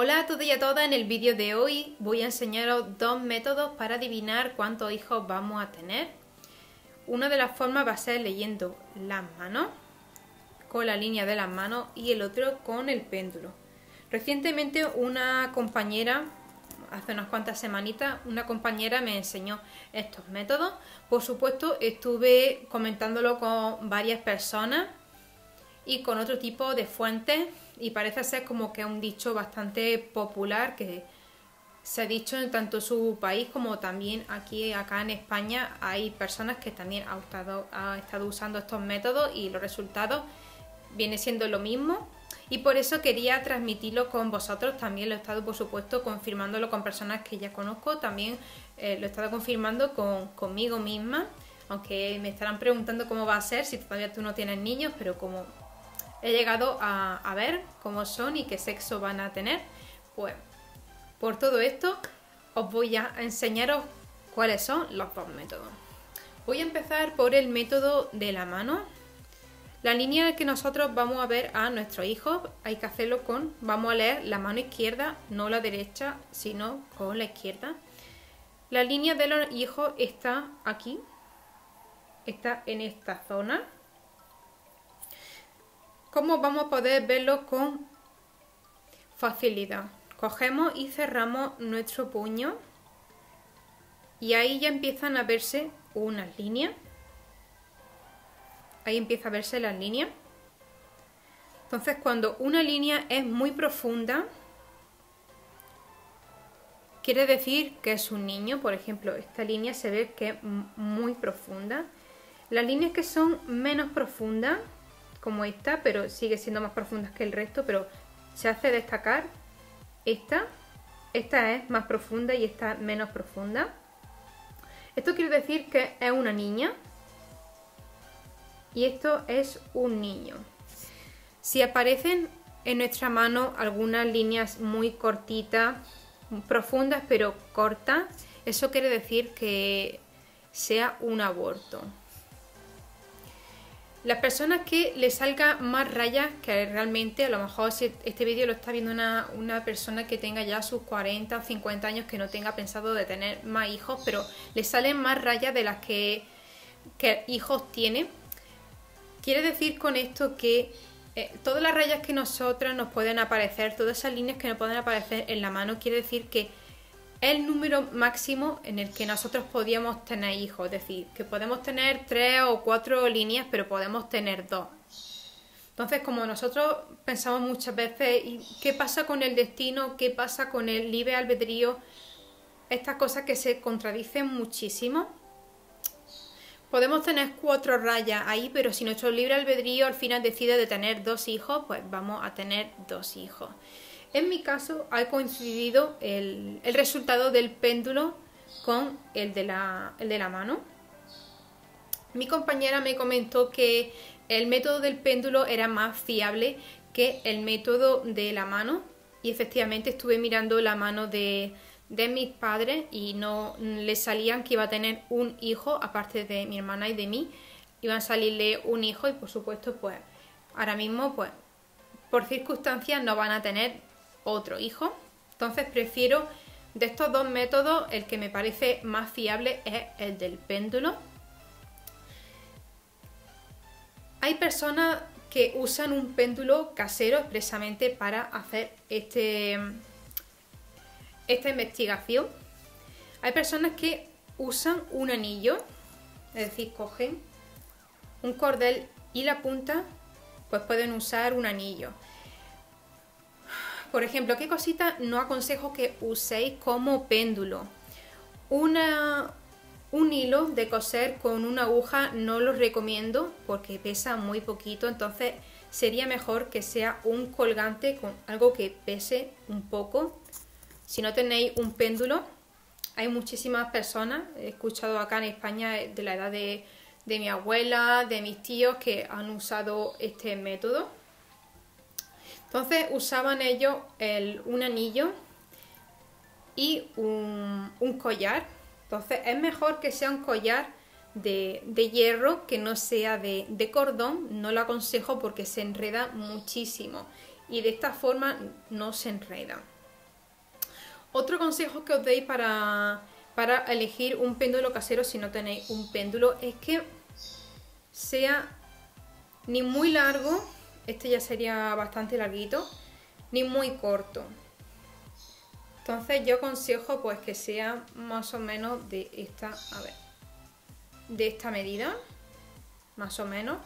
Hola a todos y a todas, en el vídeo de hoy voy a enseñaros dos métodos para adivinar cuántos hijos vamos a tener. Una de las formas va a ser leyendo las manos, con la línea de las manos, y el otro con el péndulo. Recientemente una compañera, hace unas cuantas semanitas, una compañera me enseñó estos métodos. Por supuesto estuve comentándolo con varias personas y con otro tipo de fuentes, y parece ser como que es un dicho bastante popular que se ha dicho en tanto su país como también acá en España. Hay personas que también han estado usando estos métodos y los resultados viene siendo lo mismo, y por eso quería transmitirlo con vosotros. También lo he estado, por supuesto, confirmándolo con personas que ya conozco, también lo he estado confirmando conmigo misma, aunque me estarán preguntando cómo va a ser si todavía tú no tienes niños, pero como he llegado a ver cómo son y qué sexo van a tener, pues por todo esto os voy a enseñaros cuáles son los dos métodos. Voy a empezar por el método de la mano. La línea que nosotros vamos a ver a nuestros hijos, hay que hacerlo vamos a leer la mano izquierda, no la derecha, sino con la izquierda. La línea de los hijos está aquí, está en esta zona. ¿Cómo vamos a poder verlo con facilidad? Cogemos y cerramos nuestro puño y ahí ya empiezan a verse unas líneas. Ahí empieza a verse las líneas. Entonces, cuando una línea es muy profunda, quiere decir que es un niño. Por ejemplo, esta línea se ve que es muy profunda. Las líneas que son menos profundas, como esta, pero sigue siendo más profundas que el resto, pero se hace destacar esta es más profunda y esta menos profunda. Esto quiere decir que es una niña y esto es un niño. Si aparecen en nuestra mano algunas líneas muy cortitas, profundas pero cortas, eso quiere decir que sea un aborto. Las personas que les salga más rayas, que realmente a lo mejor si este vídeo lo está viendo una persona que tenga ya sus 40 o 50 años, que no tenga pensado de tener más hijos, pero le salen más rayas de las que hijos tiene, quiere decir con esto que todas las rayas que nosotras nos pueden aparecer, todas esas líneas que nos pueden aparecer en la mano, quiere decir que el número máximo en el que nosotros podíamos tener hijos, es decir, que podemos tener 3 o 4 líneas, pero podemos tener 2. Entonces, como nosotros pensamos muchas veces, ¿qué pasa con el destino? ¿Qué pasa con el libre albedrío? Estas cosas que se contradicen muchísimo. Podemos tener 4 rayas ahí, pero si nuestro libre albedrío al final decide de tener 2 hijos, pues vamos a tener 2 hijos. En mi caso ha coincidido el resultado del péndulo con el de la mano. Mi compañera me comentó que el método del péndulo era más fiable que el método de la mano, y efectivamente estuve mirando la mano de mis padres y no les salían que iba a tener un hijo, aparte de mi hermana y de mí, iban a salirle un hijo, y por supuesto pues ahora mismo pues por circunstancias no van a tener otro hijo. Entonces prefiero, de estos dos métodos, el que me parece más fiable es el del péndulo. Hay personas que usan un péndulo casero expresamente para hacer esta investigación. Hay personas que usan un anillo, es decir, cogen un cordel y la punta, pues pueden usar un anillo. Por ejemplo, ¿qué cositas no aconsejo que uséis como péndulo? Un hilo de coser con una aguja no lo recomiendo porque pesa muy poquito, entonces sería mejor que sea un colgante con algo que pese un poco. Si no tenéis un péndulo, hay muchísimas personas, he escuchado acá en España de la edad de mi abuela, de mis tíos, que han usado este método. Entonces usaban ellos un anillo y un collar. Entonces es mejor que sea un collar de hierro, que no sea de cordón. No lo aconsejo porque se enreda muchísimo y de esta forma no se enreda. Otro consejo que os deis para elegir un péndulo casero si no tenéis un péndulo es que sea ni muy largo, este ya sería bastante larguito, ni muy corto. Entonces yo aconsejo pues que sea más o menos de esta, a ver, de esta medida, más o menos.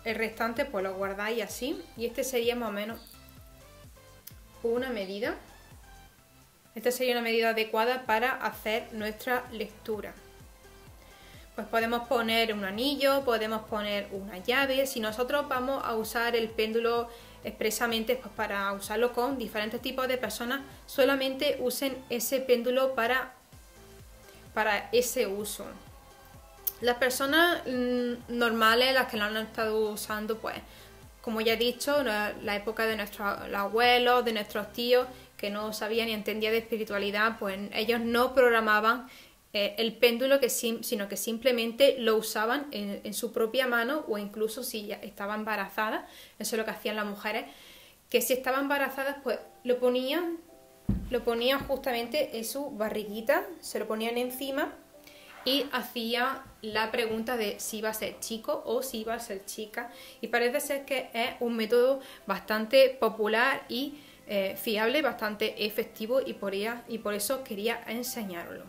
El restante pues lo guardáis así y este sería más o menos una medida. Esta sería una medida adecuada para hacer nuestra lectura. Pues podemos poner un anillo, podemos poner una llave. Si nosotros vamos a usar el péndulo expresamente pues para usarlo con diferentes tipos de personas, solamente usen ese péndulo para ese uso. Las personas normales, las que lo han estado usando, pues como ya he dicho, la época de nuestros abuelos, de nuestros tíos, que no sabían ni entendían de espiritualidad, pues ellos no programaban el péndulo, sino que simplemente lo usaban en su propia mano, o incluso si ya estaba embarazada. Eso es lo que hacían las mujeres, que si estaban embarazadas pues lo ponían justamente en su barriguita, se lo ponían encima y hacía la pregunta de si iba a ser chico o si iba a ser chica, y parece ser que es un método bastante popular y fiable, bastante efectivo, y por eso quería enseñarlo.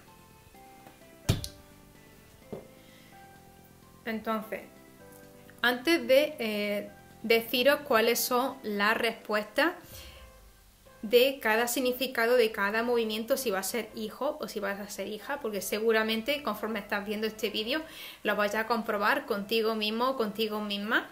Entonces, antes de deciros cuáles son las respuestas de cada significado, de cada movimiento, si va a ser hijo o si vas a ser hija, porque seguramente conforme estás viendo este vídeo lo vas a comprobar contigo mismo o contigo misma.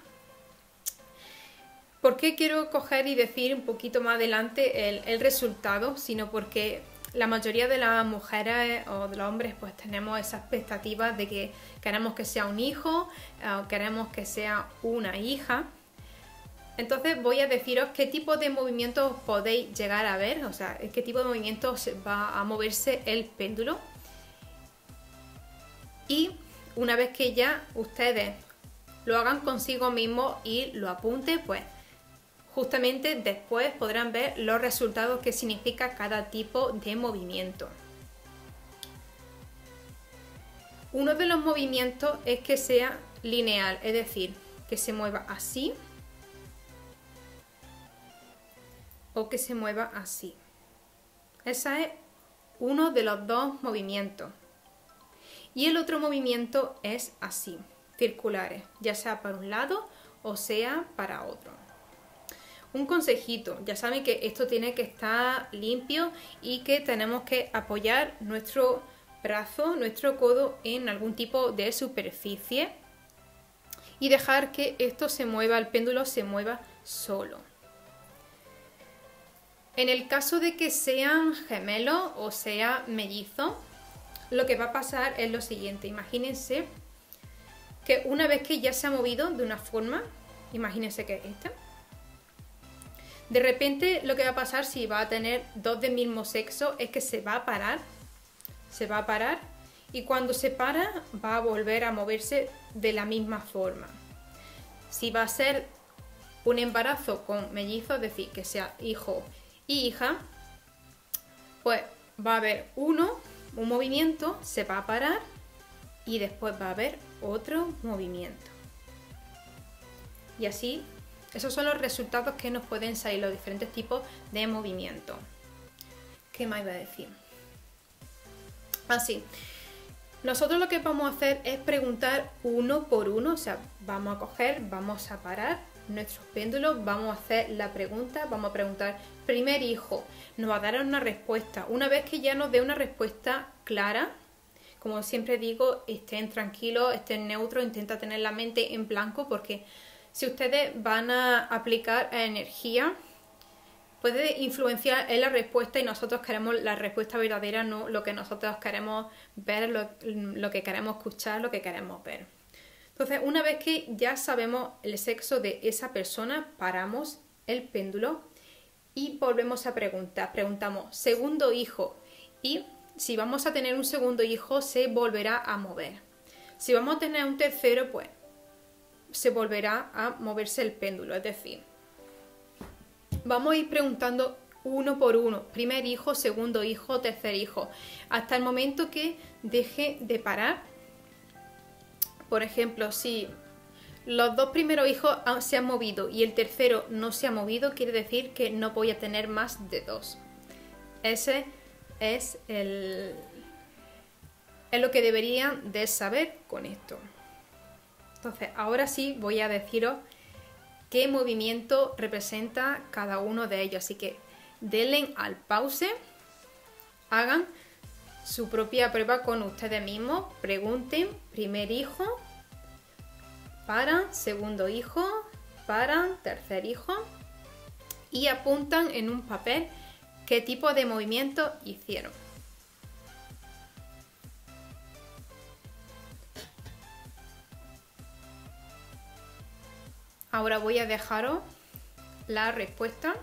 ¿Por qué quiero coger y decir un poquito más adelante el resultado? Sino porque la mayoría de las mujeres o de los hombres pues tenemos esa expectativa de que queremos que sea un hijo o queremos que sea una hija. Entonces voy a deciros qué tipo de movimientos podéis llegar a ver, o sea, qué tipo de movimientos va a moverse el péndulo. Y una vez que ya ustedes lo hagan consigo mismos y lo apunten, pues justamente después podrán ver los resultados que significa cada tipo de movimiento. Uno de los movimientos es que sea lineal, es decir, que se mueva así o que se mueva así. Ese es uno de los dos movimientos. Y el otro movimiento es así, circulares, ya sea para un lado o sea para otro. Un consejito, ya saben que esto tiene que estar limpio y que tenemos que apoyar nuestro brazo, nuestro codo en algún tipo de superficie y dejar que esto se mueva, el péndulo se mueva solo. En el caso de que sean gemelos o sea mellizos, lo que va a pasar es lo siguiente. Imagínense que una vez que ya se ha movido de una forma, imagínense que es esta, de repente lo que va a pasar si va a tener dos del mismo sexo es que se va a parar, y cuando se para va a volver a moverse de la misma forma. Si va a ser un embarazo con mellizos, es decir, que sea hijo y hija, pues va a haber un movimiento, se va a parar y después va a haber otro movimiento. Y así, esos son los resultados que nos pueden salir, los diferentes tipos de movimiento. ¿Qué más iba a decir? Así, nosotros lo que vamos a hacer es preguntar uno por uno, o sea, vamos a coger, vamos a parar nuestros péndulos, vamos a hacer la pregunta, vamos a preguntar primer hijo, nos va a dar una respuesta. Una vez que ya nos dé una respuesta clara, como siempre digo, estén tranquilos, estén neutros, intenta tener la mente en blanco, porque si ustedes van a aplicar energía, puede influenciar en la respuesta y nosotros queremos la respuesta verdadera, no lo que nosotros queremos ver, lo que queremos escuchar, lo que queremos ver. Entonces, una vez que ya sabemos el sexo de esa persona, paramos el péndulo y volvemos a preguntar. Preguntamos, segundo hijo, y si vamos a tener un segundo hijo, se volverá a mover. Si vamos a tener un tercero, pues se volverá a moverse el péndulo, es decir, vamos a ir preguntando uno por uno, primer hijo, segundo hijo, tercer hijo, hasta el momento que deje de parar. Por ejemplo, si los dos primeros hijos se han movido y el tercero no se ha movido, quiere decir que no voy a tener más de 2. Ese es lo que deberían de saber con esto. Entonces, ahora sí voy a deciros qué movimiento representa cada uno de ellos. Así que denle al pause, hagan su propia prueba con ustedes mismos, pregunten, primer hijo, paran, segundo hijo, paran, tercer hijo, y apuntan en un papel qué tipo de movimiento hicieron. Ahora voy a dejaros la respuesta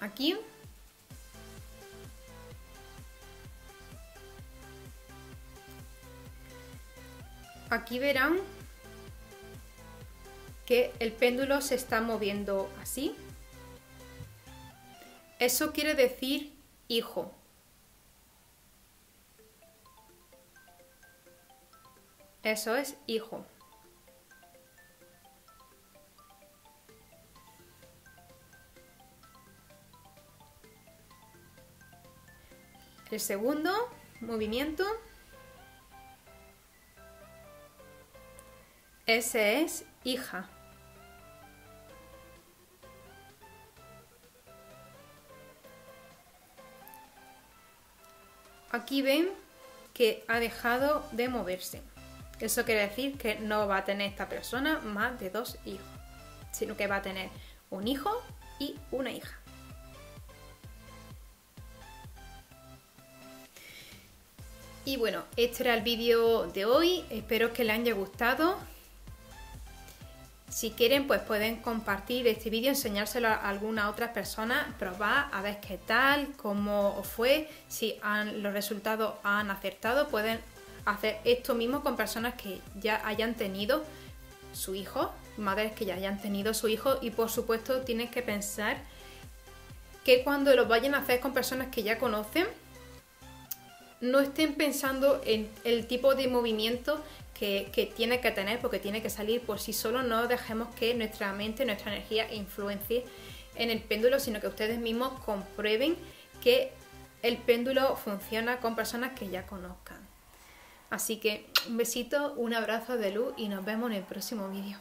aquí. Aquí verán que el péndulo se está moviendo así. Eso quiere decir hijo. Eso es hijo. El segundo movimiento, ese es hija. Aquí ven que ha dejado de moverse. Eso quiere decir que no va a tener esta persona más de 2 hijos, sino que va a tener un hijo y una hija. Y bueno, este era el vídeo de hoy, espero que les haya gustado. Si quieren, pues pueden compartir este vídeo, enseñárselo a alguna otra persona, probar a ver qué tal, cómo os fue, si los resultados han acertado. Pueden hacer esto mismo con personas que ya hayan tenido su hijo, madres que ya hayan tenido su hijo, y por supuesto tienen que pensar que cuando lo vayan a hacer con personas que ya conocen, no estén pensando en el tipo de movimiento que tiene que tener, porque tiene que salir por sí solo. No dejemos que nuestra mente, nuestra energía influencie en el péndulo, sino que ustedes mismos comprueben que el péndulo funciona con personas que ya conozcan. Así que un besito, un abrazo de luz y nos vemos en el próximo vídeo.